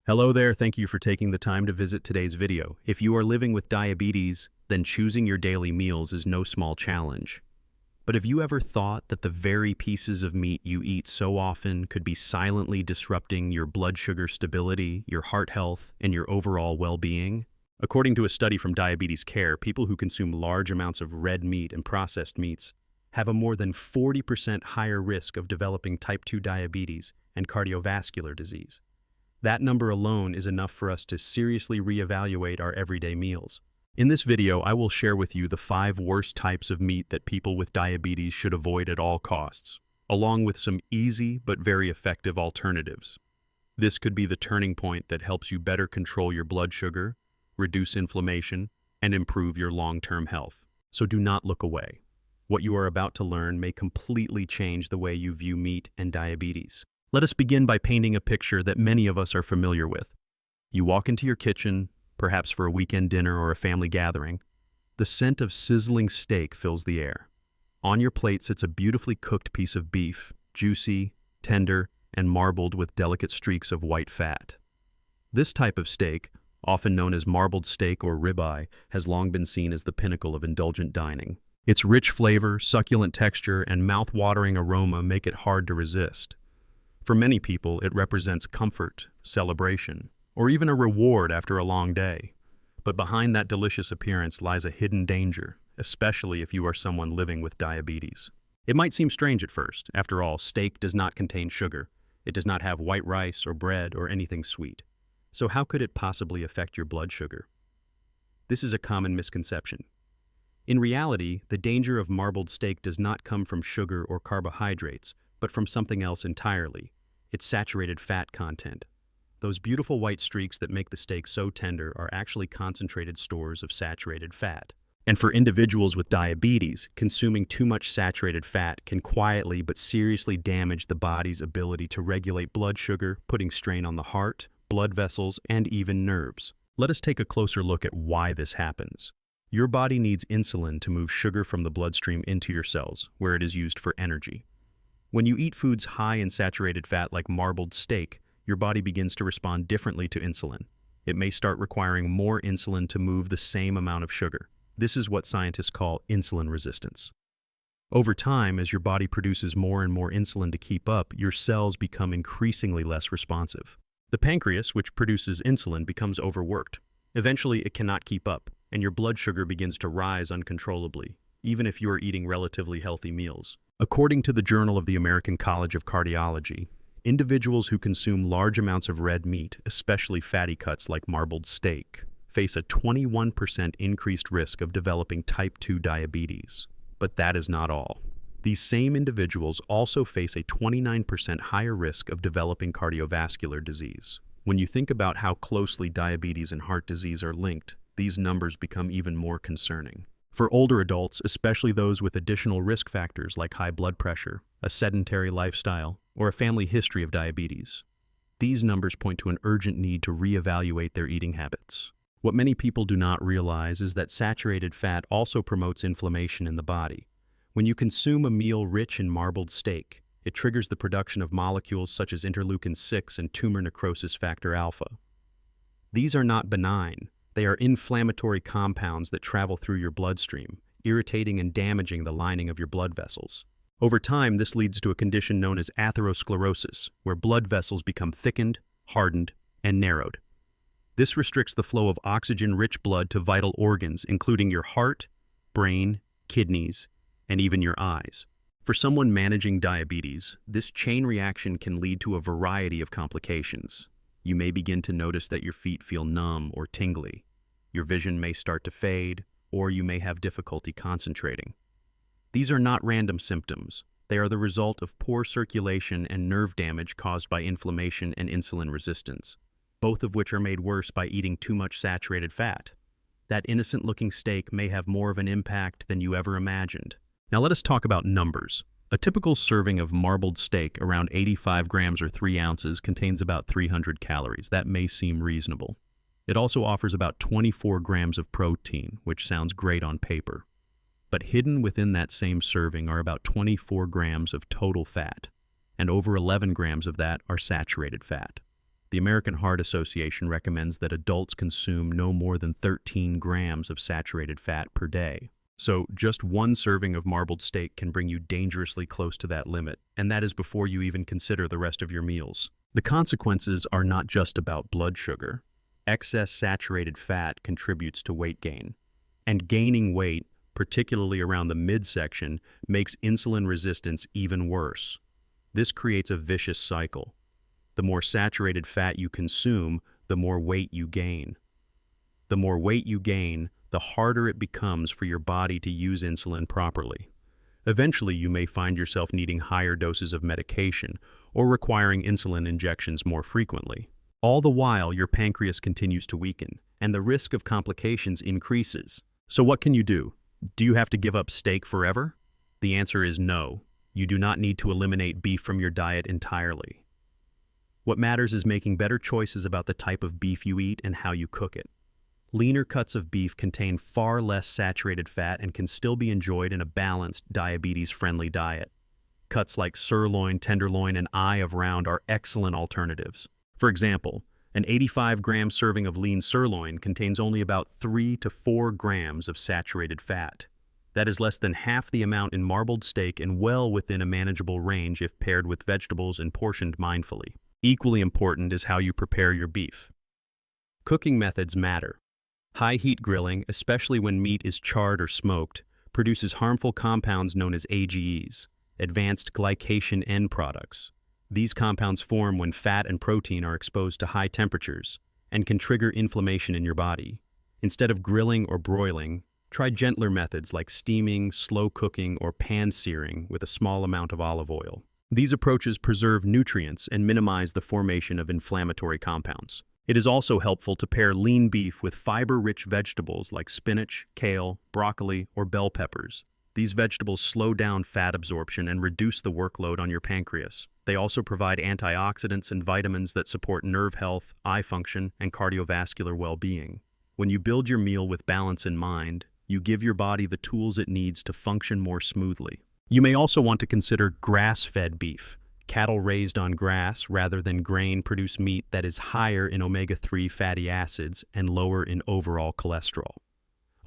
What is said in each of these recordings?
Hello there, thank you for taking the time to visit today's video. If you are living with diabetes, then choosing your daily meals is no small challenge. But have you ever thought that the very pieces of meat you eat so often could be silently disrupting your blood sugar stability, your heart health, and your overall well-being? According to a study from Diabetes Care, people who consume large amounts of red meat and processed meats have a more than 40% higher risk of developing type 2 diabetes and cardiovascular disease. That number alone is enough for us to seriously reevaluate our everyday meals. In this video, I will share with you the 5 worst types of meat that people with diabetes should avoid at all costs, along with some easy but very effective alternatives. This could be the turning point that helps you better control your blood sugar, reduce inflammation, and improve your long-term health. So do not look away. What you are about to learn may completely change the way you view meat and diabetes. Let us begin by painting a picture that many of us are familiar with. You walk into your kitchen, perhaps for a weekend dinner or a family gathering. The scent of sizzling steak fills the air. On your plate sits a beautifully cooked piece of beef, juicy, tender, and marbled with delicate streaks of white fat. This type of steak, often known as marbled steak or ribeye, has long been seen as the pinnacle of indulgent dining. Its rich flavor, succulent texture, and mouth-watering aroma make it hard to resist. For many people, it represents comfort, celebration, or even a reward after a long day. But behind that delicious appearance lies a hidden danger, especially if you are someone living with diabetes. It might seem strange at first. After all, steak does not contain sugar. It does not have white rice or bread or anything sweet. So how could it possibly affect your blood sugar? This is a common misconception. In reality, the danger of marbled steak does not come from sugar or carbohydrates, but from something else entirely: its saturated fat content. Those beautiful white streaks that make the steak so tender are actually concentrated stores of saturated fat. And for individuals with diabetes, consuming too much saturated fat can quietly but seriously damage the body's ability to regulate blood sugar, putting strain on the heart, blood vessels, and even nerves. Let us take a closer look at why this happens. Your body needs insulin to move sugar from the bloodstream into your cells, where it is used for energy. When you eat foods high in saturated fat like marbled steak, your body begins to respond differently to insulin. It may start requiring more insulin to move the same amount of sugar. This is what scientists call insulin resistance. Over time, as your body produces more and more insulin to keep up, your cells become increasingly less responsive. The pancreas, which produces insulin, becomes overworked. Eventually, it cannot keep up, and your blood sugar begins to rise uncontrollably, even if you are eating relatively healthy meals. According to the Journal of the American College of Cardiology, individuals who consume large amounts of red meat, especially fatty cuts like marbled steak, face a 21% increased risk of developing type 2 diabetes. But that is not all. These same individuals also face a 29% higher risk of developing cardiovascular disease. When you think about how closely diabetes and heart disease are linked, these numbers become even more concerning. For older adults, especially those with additional risk factors like high blood pressure, a sedentary lifestyle, or a family history of diabetes, these numbers point to an urgent need to reevaluate their eating habits. What many people do not realize is that saturated fat also promotes inflammation in the body. When you consume a meal rich in marbled steak, it triggers the production of molecules such as interleukin-6 and tumor necrosis factor alpha. These are not benign. They are inflammatory compounds that travel through your bloodstream, irritating and damaging the lining of your blood vessels. Over time, this leads to a condition known as atherosclerosis, where blood vessels become thickened, hardened, and narrowed. This restricts the flow of oxygen-rich blood to vital organs, including your heart, brain, kidneys, and even your eyes. For someone managing diabetes, this chain reaction can lead to a variety of complications. You may begin to notice that your feet feel numb or tingly. Your vision may start to fade, or you may have difficulty concentrating. These are not random symptoms. They are the result of poor circulation and nerve damage caused by inflammation and insulin resistance, both of which are made worse by eating too much saturated fat. That innocent-looking steak may have more of an impact than you ever imagined. Now let us talk about numbers. A typical serving of marbled steak, around 85 grams or 3 ounces, contains about 300 calories. That may seem reasonable. It also offers about 24 grams of protein, which sounds great on paper. But hidden within that same serving are about 24 grams of total fat, and over 11 grams of that are saturated fat. The American Heart Association recommends that adults consume no more than 13 grams of saturated fat per day. So just one serving of marbled steak can bring you dangerously close to that limit, and that is before you even consider the rest of your meals. The consequences are not just about blood sugar. Excess saturated fat contributes to weight gain. And gaining weight, particularly around the midsection, makes insulin resistance even worse. This creates a vicious cycle. The more saturated fat you consume, the more weight you gain. The more weight you gain, the harder it becomes for your body to use insulin properly. Eventually, you may find yourself needing higher doses of medication or requiring insulin injections more frequently. All the while, your pancreas continues to weaken, and the risk of complications increases. So what can you do? Do you have to give up steak forever? The answer is no. You do not need to eliminate beef from your diet entirely. What matters is making better choices about the type of beef you eat and how you cook it. Leaner cuts of beef contain far less saturated fat and can still be enjoyed in a balanced, diabetes-friendly diet. Cuts like sirloin, tenderloin, and eye of round are excellent alternatives. For example, an 85-gram serving of lean sirloin contains only about 3 to 4 grams of saturated fat. That is less than half the amount in marbled steak and well within a manageable range if paired with vegetables and portioned mindfully. Equally important is how you prepare your beef. Cooking methods matter. High heat grilling, especially when meat is charred or smoked, produces harmful compounds known as AGEs, advanced glycation end products. These compounds form when fat and protein are exposed to high temperatures and can trigger inflammation in your body. Instead of grilling or broiling, try gentler methods like steaming, slow cooking, or pan-searing with a small amount of olive oil. These approaches preserve nutrients and minimize the formation of inflammatory compounds. It is also helpful to pair lean beef with fiber-rich vegetables like spinach, kale, broccoli, or bell peppers. These vegetables slow down fat absorption and reduce the workload on your pancreas. They also provide antioxidants and vitamins that support nerve health, eye function, and cardiovascular well-being. When you build your meal with balance in mind, you give your body the tools it needs to function more smoothly. You may also want to consider grass-fed beef. Cattle raised on grass rather than grain produce meat that is higher in omega-3 fatty acids and lower in overall cholesterol.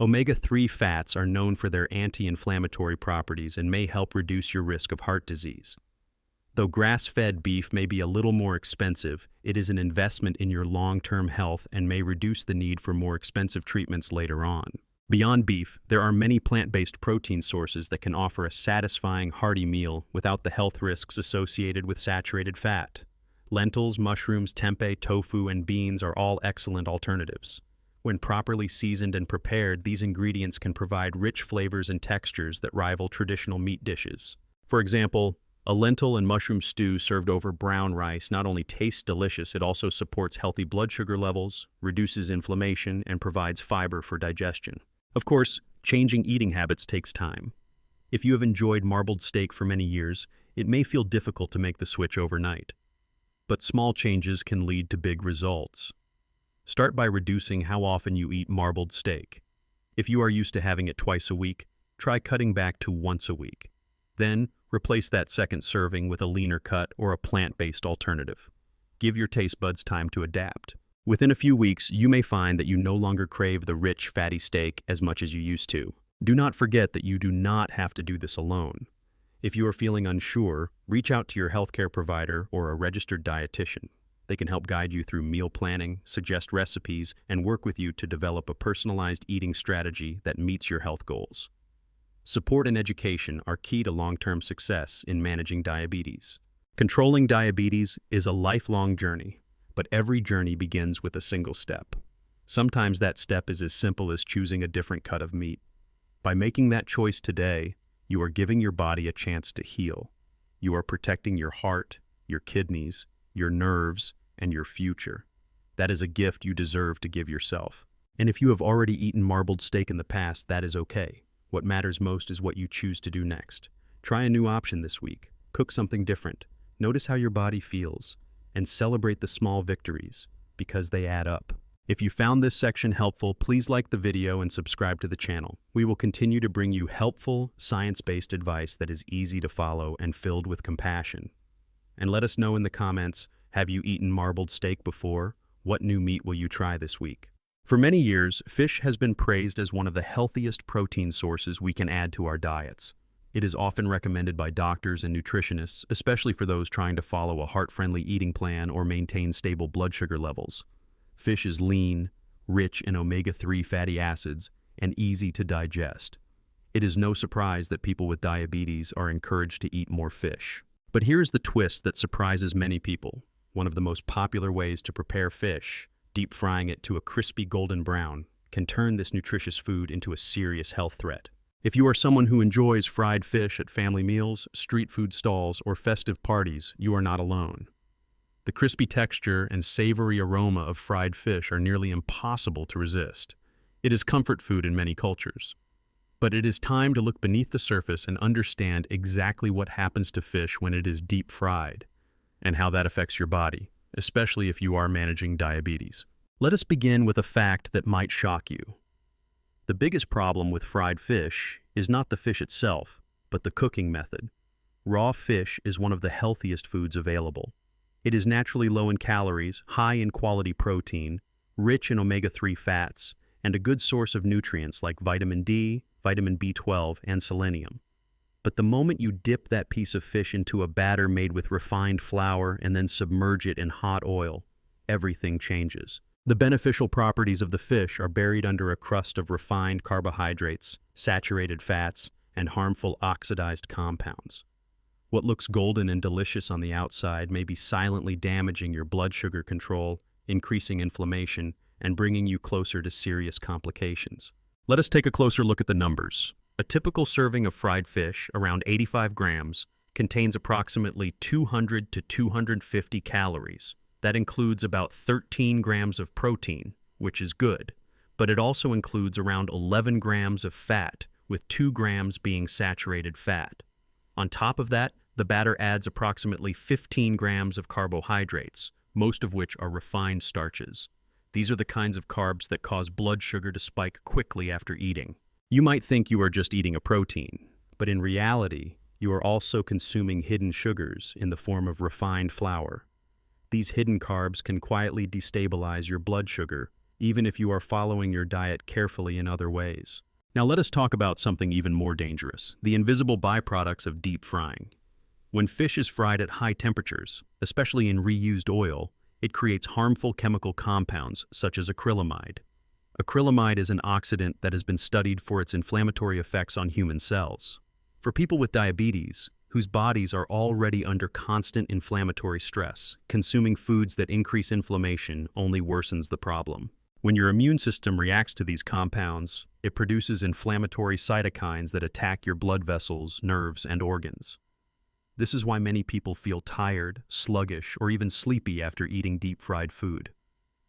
Omega-3 fats are known for their anti-inflammatory properties and may help reduce your risk of heart disease. Though grass-fed beef may be a little more expensive, it is an investment in your long-term health and may reduce the need for more expensive treatments later on. Beyond beef, there are many plant-based protein sources that can offer a satisfying, hearty meal without the health risks associated with saturated fat. Lentils, mushrooms, tempeh, tofu, and beans are all excellent alternatives. When properly seasoned and prepared, these ingredients can provide rich flavors and textures that rival traditional meat dishes. For example, a lentil and mushroom stew served over brown rice not only tastes delicious, it also supports healthy blood sugar levels, reduces inflammation, and provides fiber for digestion. Of course, changing eating habits takes time. If you have enjoyed marbled steak for many years, it may feel difficult to make the switch overnight. But small changes can lead to big results. Start by reducing how often you eat marbled steak. If you are used to having it twice a week, try cutting back to once a week. Then, replace that second serving with a leaner cut or a plant-based alternative. Give your taste buds time to adapt. Within a few weeks, you may find that you no longer crave the rich, fatty steak as much as you used to. Do not forget that you do not have to do this alone. If you are feeling unsure, reach out to your healthcare provider or a registered dietitian. They can help guide you through meal planning, suggest recipes, and work with you to develop a personalized eating strategy that meets your health goals. Support and education are key to long-term success in managing diabetes. Controlling diabetes is a lifelong journey, but every journey begins with a single step. Sometimes that step is as simple as choosing a different cut of meat. By making that choice today, you are giving your body a chance to heal. You are protecting your heart, your kidneys, your nerves, and your future. That is a gift you deserve to give yourself. And if you have already eaten marbled steak in the past, that is okay. What matters most is what you choose to do next. Try a new option this week. Cook something different. Notice how your body feels. And celebrate the small victories, because they add up. If you found this section helpful, please like the video and subscribe to the channel. We will continue to bring you helpful, science-based advice that is easy to follow and filled with compassion. And let us know in the comments Have you eaten marbled steak before? What new meat will you try this week? For many years, fish has been praised as one of the healthiest protein sources we can add to our diets. It is often recommended by doctors and nutritionists, especially for those trying to follow a heart-friendly eating plan or maintain stable blood sugar levels. Fish is lean, rich in omega-3 fatty acids, and easy to digest. It is no surprise that people with diabetes are encouraged to eat more fish. But here is the twist that surprises many people. One of the most popular ways to prepare fish, deep frying it to a crispy golden brown, can turn this nutritious food into a serious health threat. If you are someone who enjoys fried fish at family meals, street food stalls, or festive parties, you are not alone. The crispy texture and savory aroma of fried fish are nearly impossible to resist. It is comfort food in many cultures. But it is time to look beneath the surface and understand exactly what happens to fish when it is deep fried, and how that affects your body, especially if you are managing diabetes. Let us begin with a fact that might shock you. The biggest problem with fried fish is not the fish itself, but the cooking method. Raw fish is one of the healthiest foods available. It is naturally low in calories, high in quality protein, rich in omega-3 fats, and a good source of nutrients like vitamin D, vitamin B12, and selenium. But the moment you dip that piece of fish into a batter made with refined flour and then submerge it in hot oil, everything changes. The beneficial properties of the fish are buried under a crust of refined carbohydrates, saturated fats, and harmful oxidized compounds. What looks golden and delicious on the outside may be silently damaging your blood sugar control, increasing inflammation, and bringing you closer to serious complications. Let us take a closer look at the numbers. A typical serving of fried fish, around 85 grams, contains approximately 200 to 250 calories. That includes about 13 grams of protein, which is good, but it also includes around 11 grams of fat, with 2 grams being saturated fat. On top of that, the batter adds approximately 15 grams of carbohydrates, most of which are refined starches. These are the kinds of carbs that cause blood sugar to spike quickly after eating. You might think you are just eating a protein, but in reality, you are also consuming hidden sugars in the form of refined flour. These hidden carbs can quietly destabilize your blood sugar, even if you are following your diet carefully in other ways. Now let us talk about something even more dangerous, the invisible byproducts of deep frying. When fish is fried at high temperatures, especially in reused oil, it creates harmful chemical compounds such as acrylamide. Acrylamide is an oxidant that has been studied for its inflammatory effects on human cells. For people with diabetes, whose bodies are already under constant inflammatory stress, consuming foods that increase inflammation only worsens the problem. When your immune system reacts to these compounds, it produces inflammatory cytokines that attack your blood vessels, nerves, and organs. This is why many people feel tired, sluggish, or even sleepy after eating deep-fried food.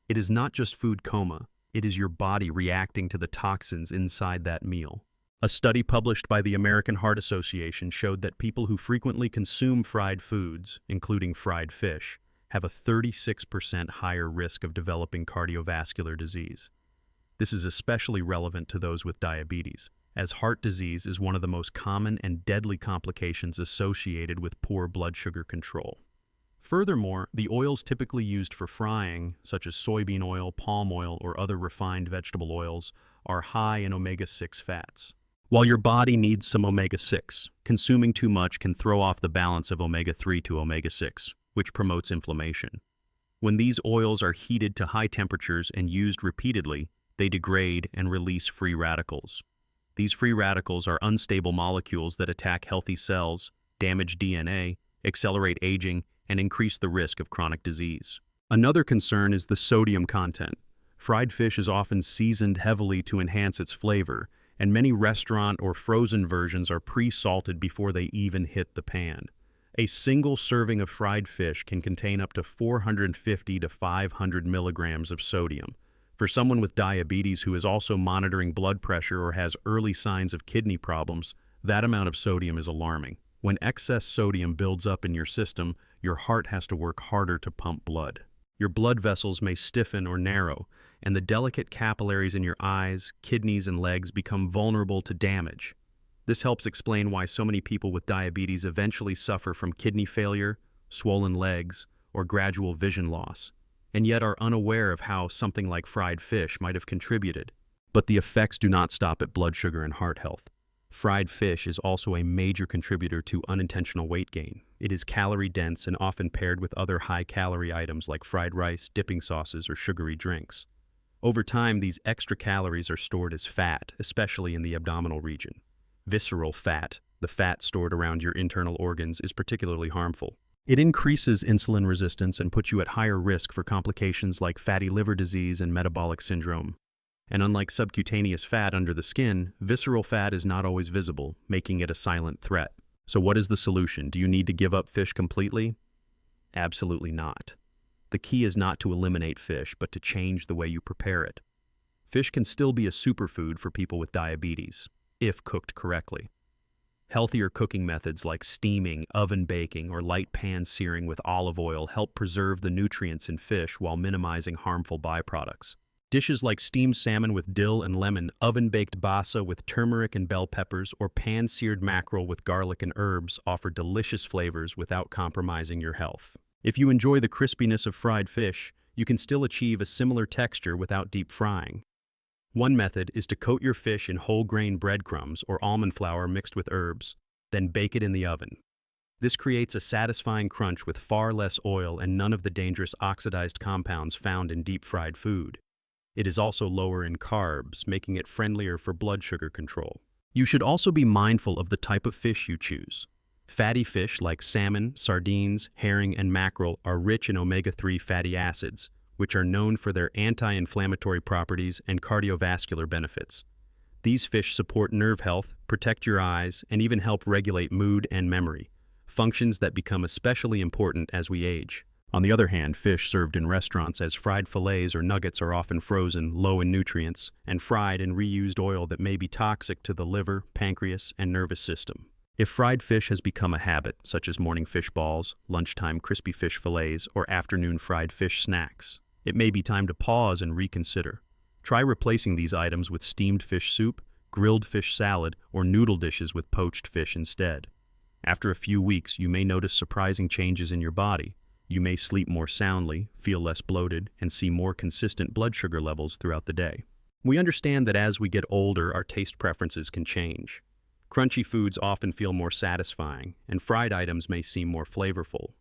It is not just food coma. It is your body reacting to the toxins inside that meal. A study published by the American Heart Association showed that people who frequently consume fried foods, including fried fish, have a 36% higher risk of developing cardiovascular disease. This is especially relevant to those with diabetes, as heart disease is one of the most common and deadly complications associated with poor blood sugar control. Furthermore, the oils typically used for frying, such as soybean oil, palm oil, or other refined vegetable oils, are high in omega-6 fats. While your body needs some omega-6, consuming too much can throw off the balance of omega-3 to omega-6, which promotes inflammation. When these oils are heated to high temperatures and used repeatedly, they degrade and release free radicals. These free radicals are unstable molecules that attack healthy cells, damage DNA, accelerate aging, and increase the risk of chronic disease. Another concern is the sodium content. Fried fish is often seasoned heavily to enhance its flavor, and many restaurant or frozen versions are pre-salted before they even hit the pan. A single serving of fried fish can contain up to 450 to 500 milligrams of sodium. For someone with diabetes who is also monitoring blood pressure or has early signs of kidney problems, that amount of sodium is alarming. When excess sodium builds up in your system, your heart has to work harder to pump blood. Your blood vessels may stiffen or narrow, and the delicate capillaries in your eyes, kidneys, and legs become vulnerable to damage. This helps explain why so many people with diabetes eventually suffer from kidney failure, swollen legs, or gradual vision loss, and yet are unaware of how something like fried fish might have contributed. But the effects do not stop at blood sugar and heart health. Fried fish is also a major contributor to unintentional weight gain. It is calorie-dense and often paired with other high-calorie items like fried rice, dipping sauces, or sugary drinks. Over time, these extra calories are stored as fat, especially in the abdominal region. Visceral fat, the fat stored around your internal organs, is particularly harmful. It increases insulin resistance and puts you at higher risk for complications like fatty liver disease and metabolic syndrome. And unlike subcutaneous fat under the skin, visceral fat is not always visible, making it a silent threat. So what is the solution? Do you need to give up fish completely? Absolutely not. The key is not to eliminate fish, but to change the way you prepare it. Fish can still be a superfood for people with diabetes, if cooked correctly. Healthier cooking methods like steaming, oven baking, or light pan searing with olive oil help preserve the nutrients in fish while minimizing harmful byproducts. Dishes like steamed salmon with dill and lemon, oven-baked basa with turmeric and bell peppers, or pan-seared mackerel with garlic and herbs offer delicious flavors without compromising your health. If you enjoy the crispiness of fried fish, you can still achieve a similar texture without deep frying. One method is to coat your fish in whole-grain breadcrumbs or almond flour mixed with herbs, then bake it in the oven. This creates a satisfying crunch with far less oil and none of the dangerous oxidized compounds found in deep-fried food. It is also lower in carbs, making it friendlier for blood sugar control. You should also be mindful of the type of fish you choose. Fatty fish like salmon, sardines, herring, and mackerel are rich in omega-3 fatty acids, which are known for their anti-inflammatory properties and cardiovascular benefits. These fish support nerve health, protect your eyes, and even help regulate mood and memory, functions that become especially important as we age. On the other hand, fish served in restaurants as fried fillets or nuggets are often frozen, low in nutrients, and fried in reused oil that may be toxic to the liver, pancreas, and nervous system. If fried fish has become a habit, such as morning fish balls, lunchtime crispy fish fillets, or afternoon fried fish snacks, it may be time to pause and reconsider. Try replacing these items with steamed fish soup, grilled fish salad, or noodle dishes with poached fish instead. After a few weeks, you may notice surprising changes in your body. You may sleep more soundly, feel less bloated, and see more consistent blood sugar levels throughout the day. We understand that as we get older, our taste preferences can change. Crunchy foods often feel more satisfying, and fried items may seem more flavorful.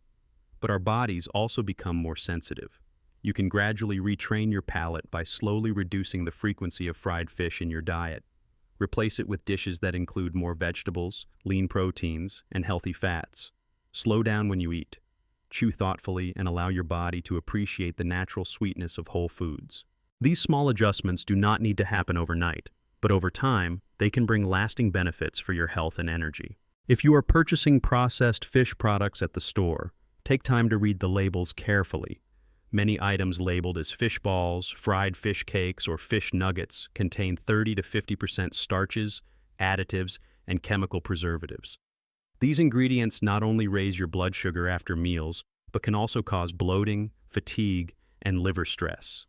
But our bodies also become more sensitive. You can gradually retrain your palate by slowly reducing the frequency of fried fish in your diet. Replace it with dishes that include more vegetables, lean proteins, and healthy fats. Slow down when you eat. Chew thoughtfully and allow your body to appreciate the natural sweetness of whole foods. These small adjustments do not need to happen overnight, but over time, they can bring lasting benefits for your health and energy. If you are purchasing processed fish products at the store, take time to read the labels carefully. Many items labeled as fish balls, fried fish cakes, or fish nuggets contain 30 to 50% starches, additives, and chemical preservatives. These ingredients not only raise your blood sugar after meals, but can also cause bloating, fatigue, and liver stress.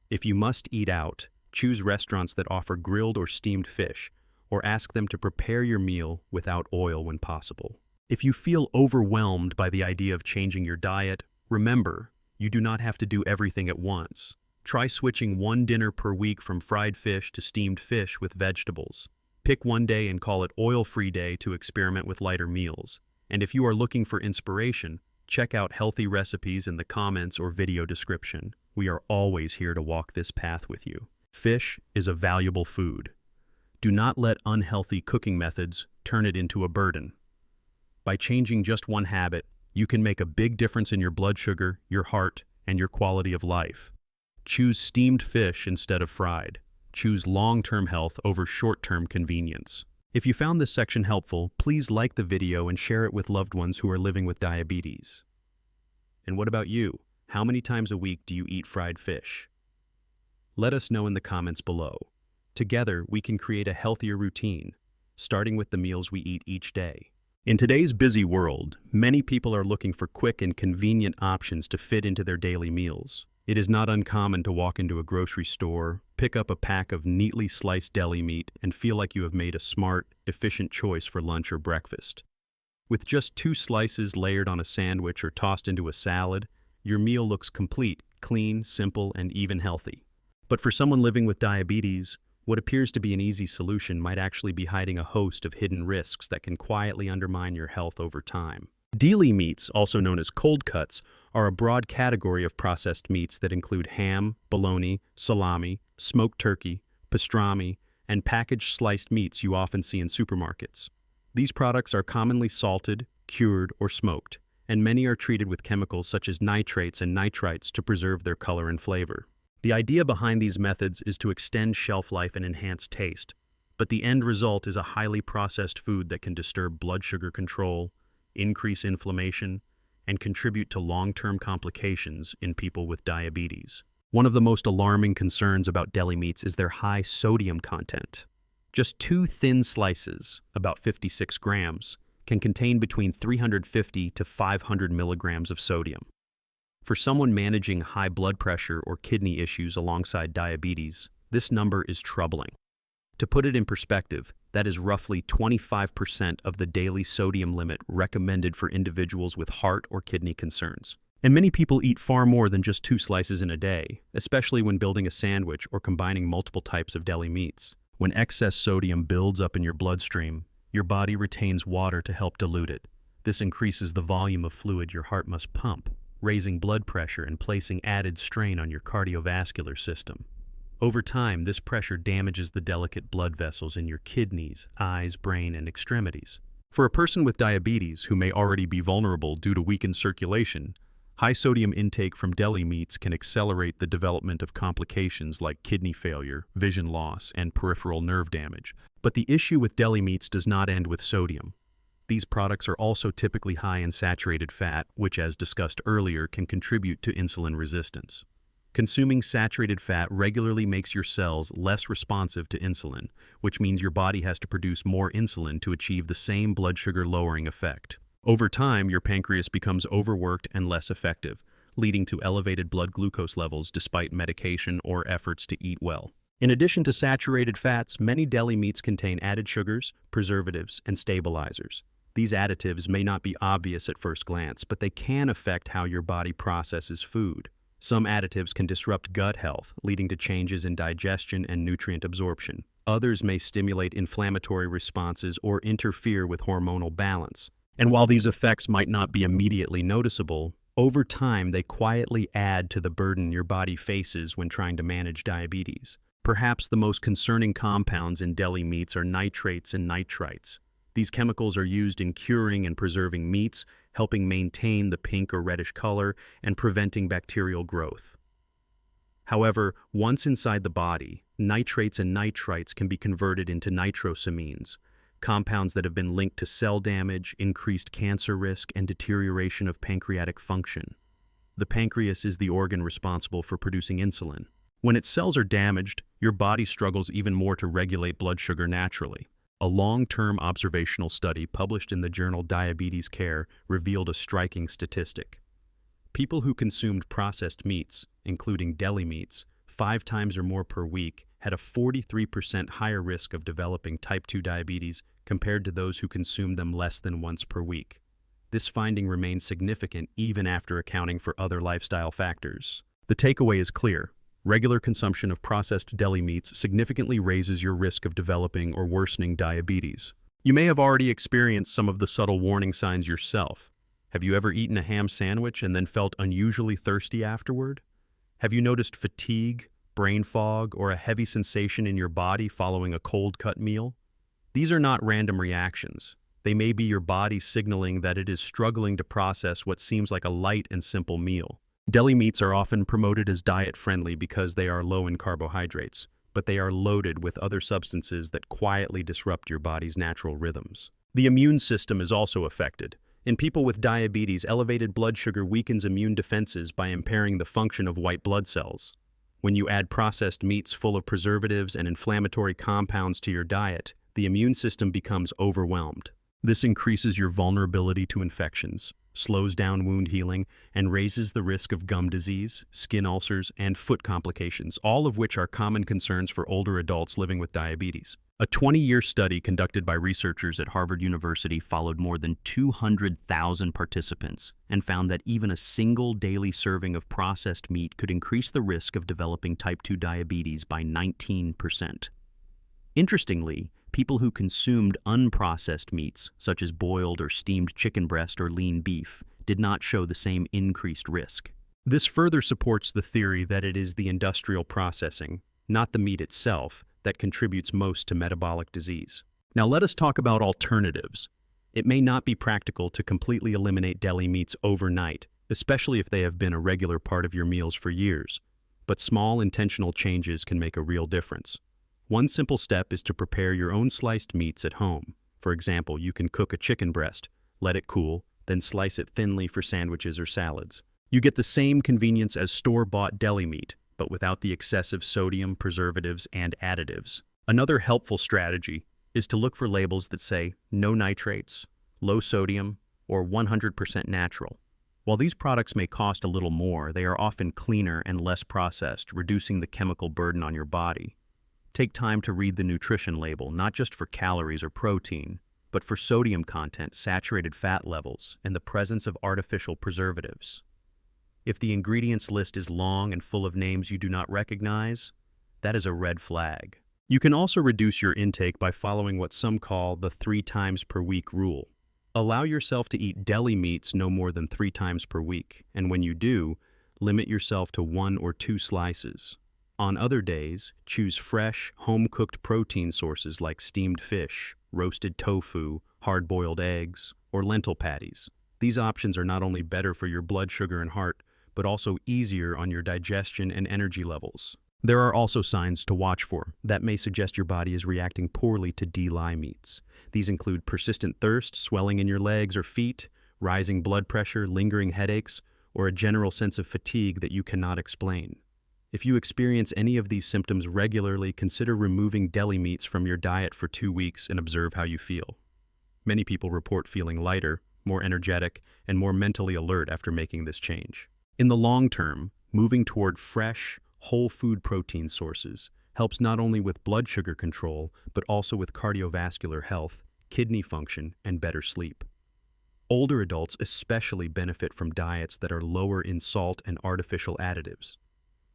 If you must eat out, choose restaurants that offer grilled or steamed fish, or ask them to prepare your meal without oil when possible. If you feel overwhelmed by the idea of changing your diet, remember, you do not have to do everything at once. Try switching one dinner per week from fried fish to steamed fish with vegetables. Pick one day and call it oil-free day to experiment with lighter meals. And if you are looking for inspiration, check out healthy recipes in the comments or video description. We are always here to walk this path with you. Fish is a valuable food. Do not let unhealthy cooking methods turn it into a burden. By changing just one habit, you can make a big difference in your blood sugar, your heart, and your quality of life. Choose steamed fish instead of fried. Choose long-term health over short-term convenience. If you found this section helpful, please like the video and share it with loved ones who are living with diabetes. And what about you? How many times a week do you eat fried fish? Let us know in the comments below. Together, we can create a healthier routine, starting with the meals we eat each day. In today's busy world, many people are looking for quick and convenient options to fit into their daily meals. It is not uncommon to walk into a grocery store, pick up a pack of neatly sliced deli meat, and feel like you have made a smart, efficient choice for lunch or breakfast. With just 2 slices layered on a sandwich or tossed into a salad, Your meal looks complete, clean, simple, and even healthy. But for someone living with diabetes, what appears to be an easy solution might actually be hiding a host of hidden risks that can quietly undermine your health over time. Deli meats, also known as cold cuts, are a broad category of processed meats that include ham, bologna, salami, smoked turkey, pastrami, and packaged sliced meats you often see in supermarkets. These products are commonly salted, cured, or smoked, and many are treated with chemicals such as nitrates and nitrites to preserve their color and flavor. The idea behind these methods is to extend shelf life and enhance taste, but the end result is a highly processed food that can disturb blood sugar control, increase inflammation, and contribute to long-term complications in people with diabetes. One of the most alarming concerns about deli meats is their high sodium content. Just 2 thin slices, about 56 grams, can contain between 350 to 500 milligrams of sodium. For someone managing high blood pressure or kidney issues alongside diabetes, this number is troubling. To put it in perspective, that is roughly 25% of the daily sodium limit recommended for individuals with heart or kidney concerns. And many people eat far more than just 2 slices in a day, especially when building a sandwich or combining multiple types of deli meats. When excess sodium builds up in your bloodstream, your body retains water to help dilute it. This increases the volume of fluid your heart must pump, raising blood pressure and placing added strain on your cardiovascular system. Over time, this pressure damages the delicate blood vessels in your kidneys, eyes, brain, and extremities. For a person with diabetes who may already be vulnerable due to weakened circulation, high sodium intake from deli meats can accelerate the development of complications like kidney failure, vision loss, and peripheral nerve damage. But the issue with deli meats does not end with sodium. These products are also typically high in saturated fat, which, as discussed earlier, can contribute to insulin resistance. Consuming saturated fat regularly makes your cells less responsive to insulin, which means your body has to produce more insulin to achieve the same blood sugar lowering effect. Over time, your pancreas becomes overworked and less effective, leading to elevated blood glucose levels despite medication or efforts to eat well. In addition to saturated fats, many deli meats contain added sugars, preservatives, and stabilizers. These additives may not be obvious at first glance, but they can affect how your body processes food. Some additives can disrupt gut health, leading to changes in digestion and nutrient absorption. Others may stimulate inflammatory responses or interfere with hormonal balance. And while these effects might not be immediately noticeable, over time they quietly add to the burden your body faces when trying to manage diabetes. Perhaps the most concerning compounds in deli meats are nitrates and nitrites. These chemicals are used in curing and preserving meats, helping maintain the pink or reddish color and preventing bacterial growth. However, once inside the body, nitrates and nitrites can be converted into nitrosamines, compounds that have been linked to cell damage, increased cancer risk, and deterioration of pancreatic function. The pancreas is the organ responsible for producing insulin. When its cells are damaged, your body struggles even more to regulate blood sugar naturally. A long-term observational study published in the journal Diabetes Care revealed a striking statistic. People who consumed processed meats, including deli meats, 5 times or more per week, had a 43% higher risk of developing type 2 diabetes compared to those who consumed them less than once per week. This finding remains significant even after accounting for other lifestyle factors. The takeaway is clear. Regular consumption of processed deli meats significantly raises your risk of developing or worsening diabetes. You may have already experienced some of the subtle warning signs yourself. Have you ever eaten a ham sandwich and then felt unusually thirsty afterward? Have you noticed fatigue, brain fog, or a heavy sensation in your body following a cold-cut meal? These are not random reactions. They may be your body signaling that it is struggling to process what seems like a light and simple meal. Deli meats are often promoted as diet-friendly because they are low in carbohydrates, but they are loaded with other substances that quietly disrupt your body's natural rhythms. The immune system is also affected. In people with diabetes, elevated blood sugar weakens immune defenses by impairing the function of white blood cells. When you add processed meats full of preservatives and inflammatory compounds to your diet, the immune system becomes overwhelmed. This increases your vulnerability to infections, slows down wound healing, and raises the risk of gum disease, skin ulcers, and foot complications, all of which are common concerns for older adults living with diabetes. A 20-year study conducted by researchers at Harvard University followed more than 200,000 participants and found that even a single daily serving of processed meat could increase the risk of developing type 2 diabetes by 19%. Interestingly, people who consumed unprocessed meats, such as boiled or steamed chicken breast or lean beef, did not show the same increased risk. This further supports the theory that it is the industrial processing, not the meat itself, that contributes most to metabolic disease. Now let us talk about alternatives. It may not be practical to completely eliminate deli meats overnight, especially if they have been a regular part of your meals for years. But small intentional changes can make a real difference. One simple step is to prepare your own sliced meats at home. For example, you can cook a chicken breast, let it cool, then slice it thinly for sandwiches or salads. You get the same convenience as store-bought deli meat, but without the excessive sodium, preservatives, and additives. Another helpful strategy is to look for labels that say no nitrates, low sodium, or 100% natural. While these products may cost a little more, they are often cleaner and less processed, reducing the chemical burden on your body. Take time to read the nutrition label, not just for calories or protein, but for sodium content, saturated fat levels, and the presence of artificial preservatives. If the ingredients list is long and full of names you do not recognize, that is a red flag. You can also reduce your intake by following what some call the 3 times per week rule. Allow yourself to eat deli meats no more than 3 times per week, and when you do, limit yourself to 1 or 2 slices. On other days, choose fresh, home-cooked protein sources like steamed fish, roasted tofu, hard-boiled eggs, or lentil patties. These options are not only better for your blood sugar and heart, but also easier on your digestion and energy levels. There are also signs to watch for that may suggest your body is reacting poorly to deli meats. These include persistent thirst, swelling in your legs or feet, rising blood pressure, lingering headaches, or a general sense of fatigue that you cannot explain. If you experience any of these symptoms regularly, consider removing deli meats from your diet for 2 weeks and observe how you feel. Many people report feeling lighter, more energetic, and more mentally alert after making this change. In the long term, moving toward fresh, whole food protein sources helps not only with blood sugar control, but also with cardiovascular health, kidney function, and better sleep. Older adults especially benefit from diets that are lower in salt and artificial additives.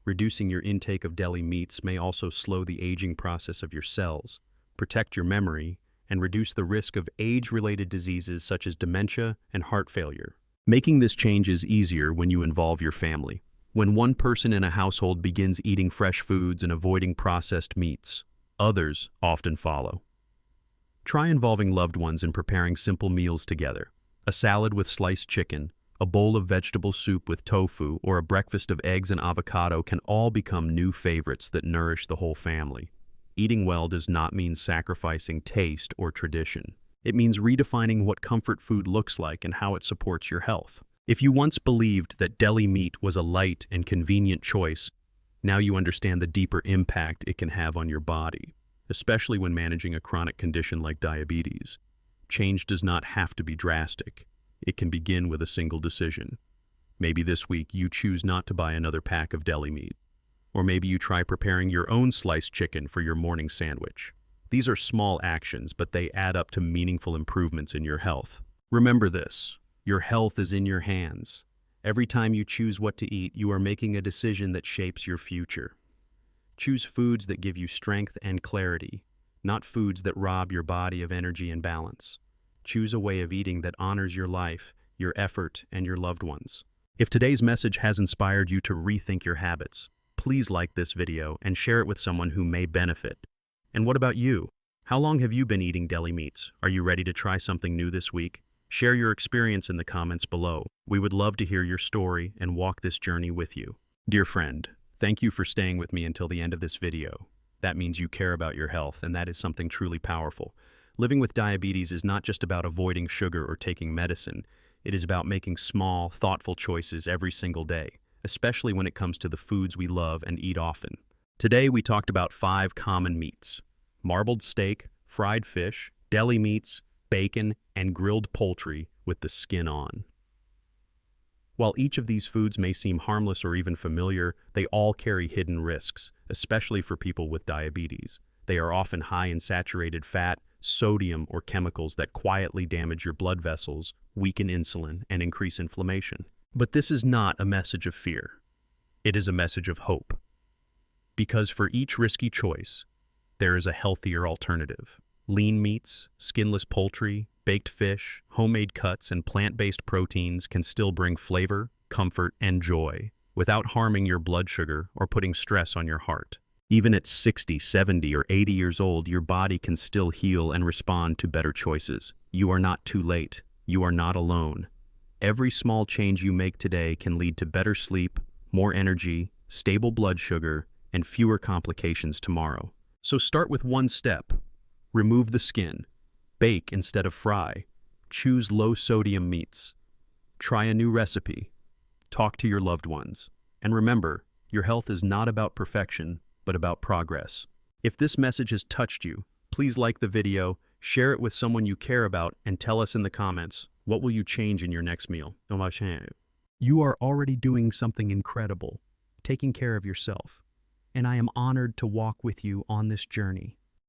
Reducing your intake of deli meats may also slow the aging process of your cells, protect your memory, and reduce the risk of age-related diseases such as dementia and heart failure. Making this change is easier when you involve your family. When one person in a household begins eating fresh foods and avoiding processed meats, others often follow. Try involving loved ones in preparing simple meals together. A salad with sliced chicken, a bowl of vegetable soup with tofu, or a breakfast of eggs and avocado can all become new favorites that nourish the whole family. Eating well does not mean sacrificing taste or tradition. It means redefining what comfort food looks like and how it supports your health. If you once believed that deli meat was a light and convenient choice, now you understand the deeper impact it can have on your body, especially when managing a chronic condition like diabetes. Change does not have to be drastic. It can begin with a single decision. Maybe this week you choose not to buy another pack of deli meat. Or maybe you try preparing your own sliced chicken for your morning sandwich. These are small actions, but they add up to meaningful improvements in your health. Remember this, your health is in your hands. Every time you choose what to eat, you are making a decision that shapes your future. Choose foods that give you strength and clarity, not foods that rob your body of energy and balance. Choose a way of eating that honors your life, your effort, and your loved ones. If today's message has inspired you to rethink your habits, please like this video and share it with someone who may benefit. And what about you? How long have you been eating deli meats? Are you ready to try something new this week? Share your experience in the comments below. We would love to hear your story and walk this journey with you. Dear friend, thank you for staying with me until the end of this video. That means you care about your health, and that is something truly powerful. Living with diabetes is not just about avoiding sugar or taking medicine. It is about making small, thoughtful choices every single day, especially when it comes to the foods we love and eat often. Today we talked about 5 common meats: marbled steak, fried fish, deli meats, bacon, and grilled poultry with the skin on. While each of these foods may seem harmless or even familiar, they all carry hidden risks, especially for people with diabetes. They are often high in saturated fat, sodium, or chemicals that quietly damage your blood vessels, weaken insulin, and increase inflammation. But this is not a message of fear. It is a message of hope. Because for each risky choice, there is a healthier alternative. Lean meats, skinless poultry, baked fish, homemade cuts, and plant-based proteins can still bring flavor, comfort, and joy without harming your blood sugar or putting stress on your heart. Even at 60, 70, or 80 years old, your body can still heal and respond to better choices. You are not too late. You are not alone. Every small change you make today can lead to better sleep, more energy, stable blood sugar, and fewer complications tomorrow. So start with one step. Remove the skin. Bake instead of fry. Choose low-sodium meats. Try a new recipe. Talk to your loved ones. And remember, your health is not about perfection, but about progress. If this message has touched you, please like the video, share it with someone you care about, and tell us in the comments, what will you change in your next meal? You are already doing something incredible, taking care of yourself, and I am honored to walk with you on this journey.